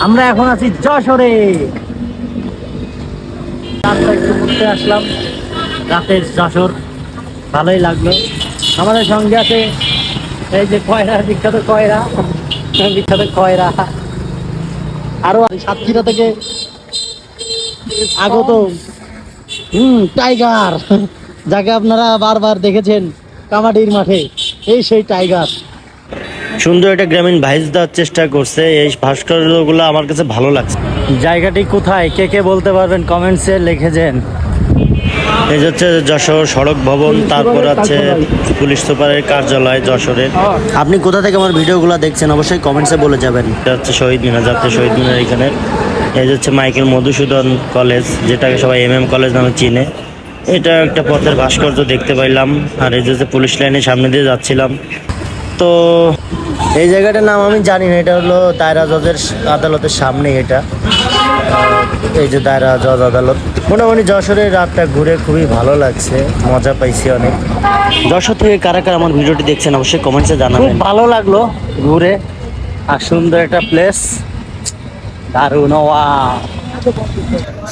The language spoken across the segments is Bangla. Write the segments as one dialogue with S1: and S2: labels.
S1: আমরা এখন আছি যশোরে। রাতটা একটু ঘুরতে আসলাম, রাতের যশোর ভালোই লাগলো। আমাদের সঙ্গে আছে এই যে কয়রা, বিখ্যাত কয়রা, বিখ্যাত কয়রা। আরো সাতক্ষীরা থেকে আগত টাইগার, যাকে আপনারা বারবার দেখেছেন কামাডির মাঠে, এই সেই টাইগার। সুন্দর একটা গ্রামীণ ভাইস দেওয়ার চেষ্টা করছে। এই ভাস্কর্যগুলো আমার কাছে ভালো লাগছে। জায়গাটি কোথায় কে কে বলতে পারবেন কমেন্টসে লিখেছেন। এই হচ্ছে যশোর সড়ক ভবন, তারপর আছে পুলিশ সুপারের কার্যালয় যশোরের। আপনি কোথা থেকে আমার ভিডিওগুলো দেখছেন অবশ্যই কমেন্টসে বলে যাবেন। এটা হচ্ছে শহীদ মিনার, জাতীয় শহীদ মিনার। এখানে এই হচ্ছে মাইকেল মধুসূদন কলেজ, যেটাকে সবাই MM কলেজ নামে চিনে। এটা একটা পথের ভাস্কর্য দেখতে পাইলাম। আর এই যে পুলিশ লাইনের সামনে দিয়ে যাচ্ছিলাম, তো এই জায়গাটার নাম আমি জানি না। এটা হলো দায়রা জজের আদালতের সামনে। এটা এই যে দায়রা জজ আদালত। মোটামুটি যশোরের রাতটা ঘুরে খুবই ভালো লাগছে, মজা পাইছি অনেক। যশোর থেকে কারা কারা আমার ভিডিওটি দেখছেন অবশ্যই কমেন্টসে জানাবেন। খুব ভালো লাগলো ঘুরে, আর সুন্দর একটা প্লেস, দারুণ।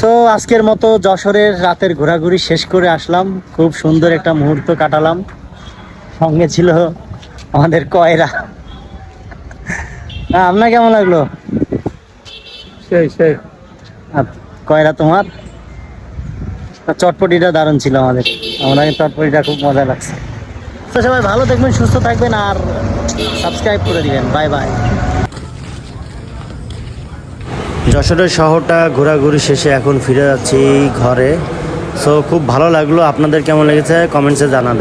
S1: সো আজকের মতো যশোরের রাতের ঘোরাঘুরি শেষ করে আসলাম। খুব সুন্দর একটা মুহূর্ত কাটালাম, সঙ্গে ছিল আমাদের কয়রা। আপনার কেমন লাগলো? কয়রা তোমার চটপটিটা দারুণ ছিল। আমাদের চটপটিটা খুব মজা লাগছে। তো সবাই ভালো থাকবেন, সুস্থ থাকবেন, আর সাবস্ক্রাইব করে দিবেন। Bye bye. যশোরের শহরটা ঘোরাঘুরি শেষে এখন ফিরে যাচ্ছি ঘরে। সো খুব ভালো লাগলো। আপনাদের কেমন লেগেছে কমেন্টসে জানাবেন।